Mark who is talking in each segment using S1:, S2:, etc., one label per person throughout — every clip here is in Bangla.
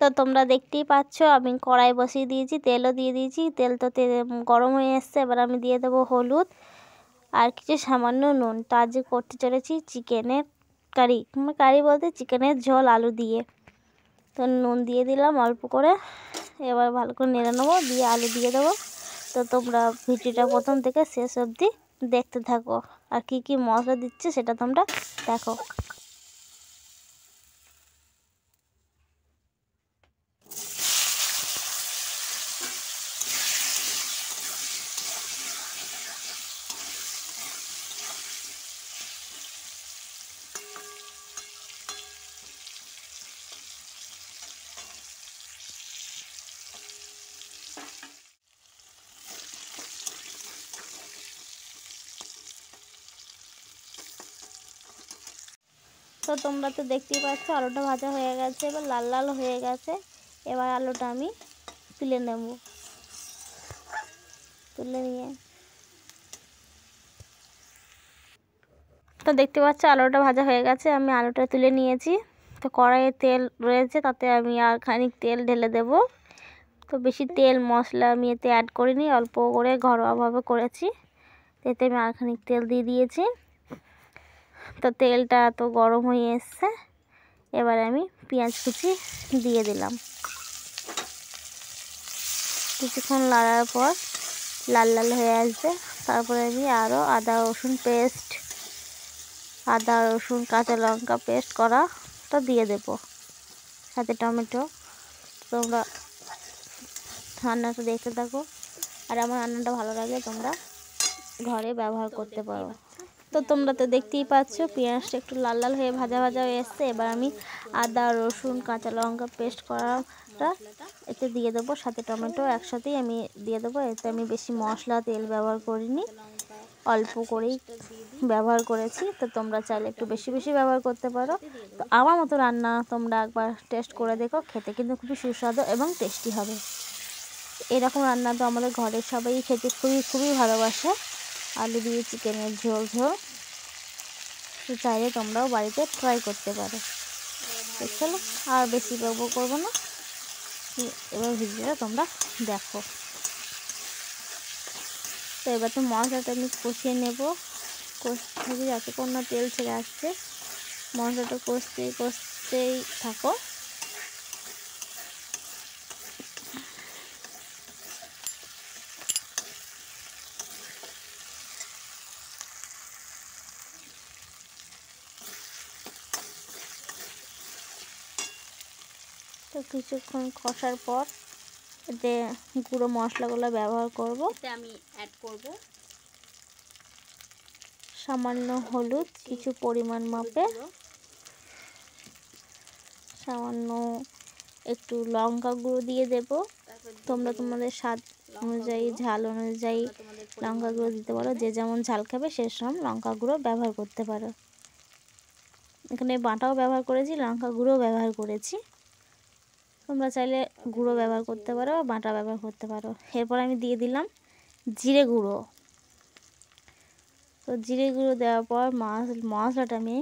S1: তো তোমরা দেখতেই পাচ্ছ আমি কড়াই বসিয়ে দিয়েছি, তেলও দিয়ে দিয়েছি। তেল তো গরম হয়ে এসছে। এবার আমি দিয়ে দেবো হলুদ আর কিছু সামান্য নুন। তো আজকে করতে চলেছি চিকেনের কারি, কারি বলতে চিকেনের ঝোল আলু দিয়ে। তো নুন দিয়ে দিলাম অল্প করে। এবার ভালো করে নেড়ে নেবো, দিয়ে আলু দিয়ে দেবো। তো তোমরা ভিডিওটা প্রথম থেকে শেষ অবধি দেখতে থাকো, আর কি কি মশলা দিচ্ছে সেটা তোমরা দেখো। তো তোমরা তো দেখতেই পাচ্ছ আলুটা ভাজা হয়ে গেছে, এবার লাল লাল হয়ে গেছে। এবার আলুটা আমি তুলে নেব। তুলে নিয়ে তো দেখতে পাচ্ছ আলুটা ভাজা হয়ে গেছে, আমি আলুটা তুলে নিয়েছি। তো কড়াইয়ে তেল রয়েছে, তাতে আমি আর খানিক তেল ঢেলে দেব। তো বেশি তেল মশলা আমি এতে অ্যাড করিনি, অল্প করে ঘরোয়াভাবে করেছি। এতে আমি আর খানিক তেল দিয়ে দিয়েছি। তো তেলটা তো গরম হয়ে এসছে। এবার আমি পেঁয়াজ কুচি দিয়ে দিলাম। কিছুক্ষণ লাড়ার পর লাল লাল হয়ে আসবে। তারপরে আমি আরও আদা রসুন কাঁচা লঙ্কা পেস্ট করাটা দিয়ে দেবো, সাথে টমেটো। তোমরা রান্নাটা দেখতে থাকো, আর আমার রান্নাটা ভালো লাগলে তোমরা ঘরে ব্যবহার করতে পারো। তো তোমরা তো দেখতেই পাচ্ছ পেঁয়াজটা একটু লাল লাল হয়ে ভাজা ভাজা হয়ে এসছে। এবার আমি আদা রসুন কাঁচা লঙ্কা পেস্ট করাটা এতে দিয়ে দেবো, সাথে টমেটো একসাথেই আমি দিয়ে দেবো। এতে আমি বেশি মশলা তেল ব্যবহার করিনি, অল্প করেই ব্যবহার করেছি। তো তোমরা চাইলে একটু বেশি বেশি ব্যবহার করতে পারো। তো আমার মতো রান্না তোমরা একবার টেস্ট করে দেখো, খেতে কিন্তু খুবই সুস্বাদু এবং টেস্টি হবে। এরকম রান্না তো আমাদের ঘরের সবাই খেতে খুবই খুবই ভালোবাসে, আলু দিয়ে চিকেনের ঝোল। তো চাইলে তোমরাও বাড়িতে ট্রাই করতে পারো। তো চলো আর বেশি ব্যবহার করবো না, এবার ভিডিওটা তোমরা দেখো। তো এবার তো মশলাটা আমি কষিয়ে নেব, কষতে যতক্ষণ না তেল ছেড়ে আসছে মশলাটা কষতেই থাকো। তো কিছুক্ষণ কষার পর এতে গুঁড়ো মশলাগুলো ব্যবহার করব।
S2: এতে আমি অ্যাড করব
S1: সামান্য হলুদ, কিছু পরিমাণ মাপে, সামান্য একটু লঙ্কা গুঁড়ো দিয়ে দেব। তোমরা তোমাদের স্বাদ অনুযায়ী ঝাল অনুযায়ী লঙ্কা গুঁড়ো দিতে পারো, যে যেমন ঝাল খাবে সেরকম লঙ্কা গুঁড়ো ব্যবহার করতে পারো। এখানে বাটাও ব্যবহার করেছি, লঙ্কা গুঁড়োও ব্যবহার করেছি। তোমরা চাইলে গুঁড়ো ব্যবহার করতে পারো, বাটা ব্যবহার করতে পারো। এরপর আমি দিয়ে দিলাম জিরে গুঁড়ো। তো জিরে গুঁড়ো দেওয়ার পর মশলাটা আমি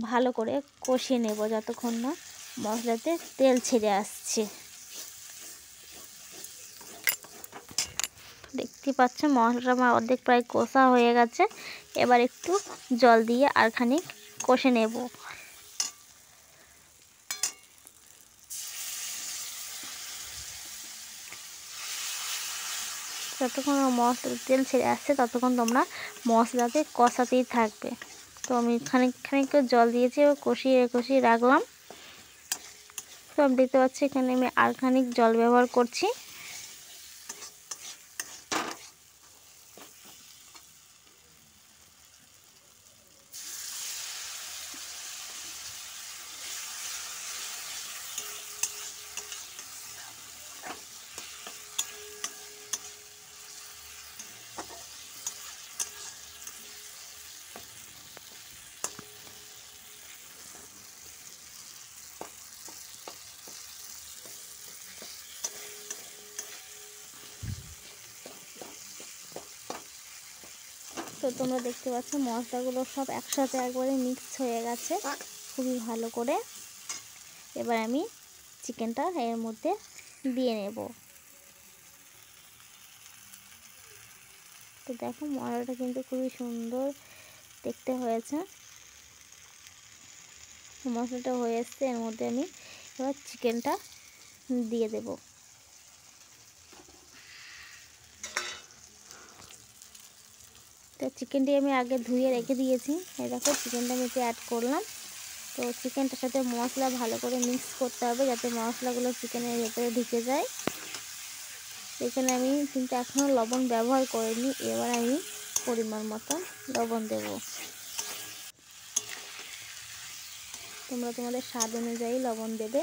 S1: ভালো করে কষিয়ে নেব যতক্ষণ না মশলাতে তেল ছেড়ে আসছে। দেখতে পাচ্ছ মশলাটা আমার অর্ধেক প্রায় কষা হয়ে গেছে। এবার একটু জল দিয়ে আর খানিক কষে নেব। যতক্ষণ মশলাতে তেল ছেড়ে আসছে ততক্ষণ তোমরা মশলাতে কষাতেই থাকবে। তো আমি খানিক করে জল দিয়েছি, এবার কষিয়ে রাখলাম। তো আমি দেখতে পাচ্ছি এখানে আমি আর খানিক জল ব্যবহার করছি। তো তোমরা দেখতে পাচ্ছ মশলাগুলো সব একসাথে একবারে মিক্স হয়ে গেছে খুবই ভালো করে। এবার আমি চিকেনটা এর মধ্যে দিয়ে নেব। তো দেখো মশলাটা কিন্তু খুবই সুন্দর দেখতে হয়েছে। মশলাটা হয়ে এসছে, এর মধ্যে আমি এবার চিকেনটা দিয়ে দেব। তো চিকেনটি আমি আগে ধুয়ে রেখে দিয়েছি। এই দেখো চিকেনটা আমি এতে অ্যাড করলাম। তো চিকেনটার সাথে মশলা ভালো করে মিক্স করতে হবে যাতে মশলাগুলো চিকেনের ভেতরে ঢুকে যায়। এখানে আমি কিন্তু এখনও লবণ ব্যবহার করিনি, এবার আমি পরিমাণ মতো লবণ দেব। তোমরা তোমাদের স্বাদ অনুযায়ী লবণ দেবে।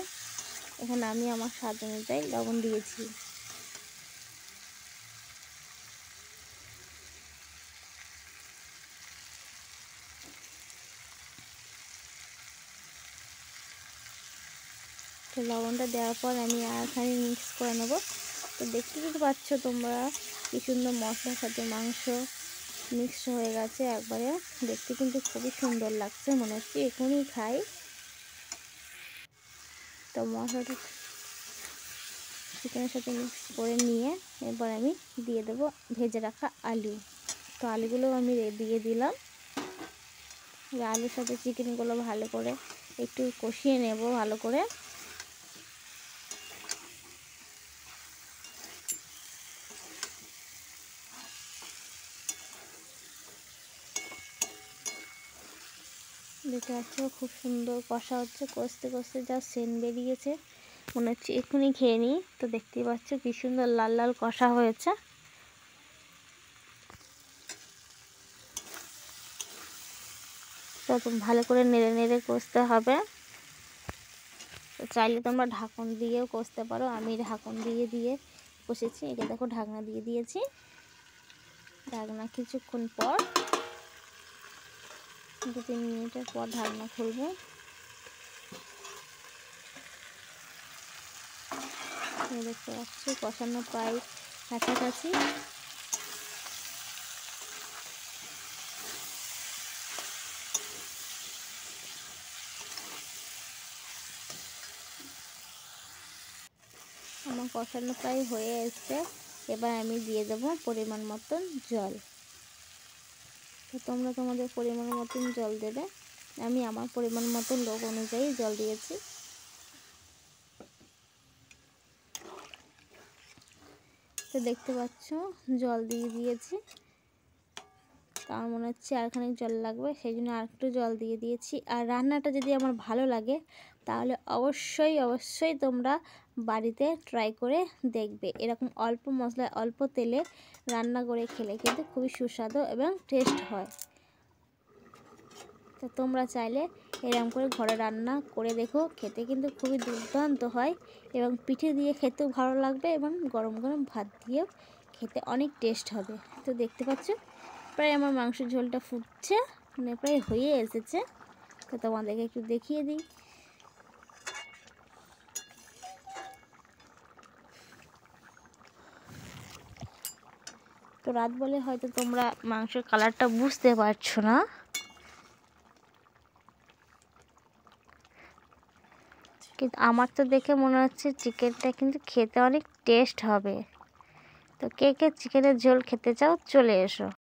S1: এখানে আমি আমার স্বাদ অনুযায়ী লবণ দিয়েছি। তো লবণটা দেওয়ার পর আমি আরেকখানি মিক্স করে নেবো। তো দেখতে কিন্তু পাচ্ছ তোমরা কি সুন্দর মশলার সাথে মাংস মিক্সড হয়ে গেছে একবারে। দেখতে কিন্তু খুবই সুন্দর লাগছে, মনে হচ্ছে এখনই খাই। তো মশলাটা চিকেনের সাথে মিক্স করে নিয়ে এবার আমি দিয়ে দেবো ভেজে রাখা আলু। তো আলুগুলো আমি দিয়ে দিলাম। আলুর সাথে চিকেনগুলো ভালো করে একটু কষিয়ে নেব ভালো করে। দেখতে পাচ্ছ খুব সুন্দর কষা হচ্ছে, কষতে কষতে যা সেন্ট বেরিয়েছে, মনে হচ্ছে এক্ষুনি খেয়ে নিই। তো দেখতেই পাচ্ছ কি সুন্দর লাল লাল কষা হয়েছে। তো ভালো করে নেড়ে নেড়ে কষতে হবে। তো চাইলে তোমরা ঢাকন দিয়েও কষতে পারো, আমি ঢাকন দিয়ে কষেছি। এটা দেখো ঢাকনা দিয়ে দিয়েছি। ঢাকনা কিছুক্ষণ পর 2-3 মিনিটের পর ঢাকনা খুলবো। দেখতে পাচ্ছি কষানো প্রায় কাছাকাছি। আমার কষানো প্রায় হয়ে এসছে। এবার আমি দিয়ে দেবো পরিমাণ মতন জল। তো তোমরা তোমাদের পরিমাণ মতন জল দেবে। আমি আমার পরিমাণ মতন লোক অনুযায়ী জল দিয়েছি। তো দেখতে পাচ্ছ জল দিয়ে দিয়েছি। তো আমার মনে হচ্ছে আর খানিক জল লাগবে, সেই জন্য আর একটু জল দিয়ে দিয়েছি। আর রান্নাটা যদি আমার ভালো লাগে তাহলে অবশ্যই তোমরা বাড়িতে ট্রাই করে দেখবে। এরকম অল্প মশলায় অল্প তেলে রান্না করে খেলে কিন্তু খুবই সুস্বাদু এবং টেস্ট হয়। তো তোমরা চাইলে এরকম করে ঘরে রান্না করে দেখো, খেতে কিন্তু খুবই দুর্দান্ত হয় এবং পিঠে দিয়ে খেতেও ভালো লাগবে এবং গরম গরম ভাত দিয়েও খেতে অনেক টেস্ট হবে। তো দেখতে পাচ্ছ প্রায় আমার মাংসের ঝোলটা ফুটছে, মানে প্রায় হয়ে এসেছে। তো তোমাদেরকে একটু দেখিয়ে দিই। তো রাত বলে হয়তো তোমরা মাংসের কালারটা বুঝতে পারছো না, কিন্তু আমার তো দেখে মনে হচ্ছে চিকেনটা কিন্তু খেতে অনেক টেস্ট হবে। তো কে কে চিকেনের ঝোল খেতে চাও চলে এসো।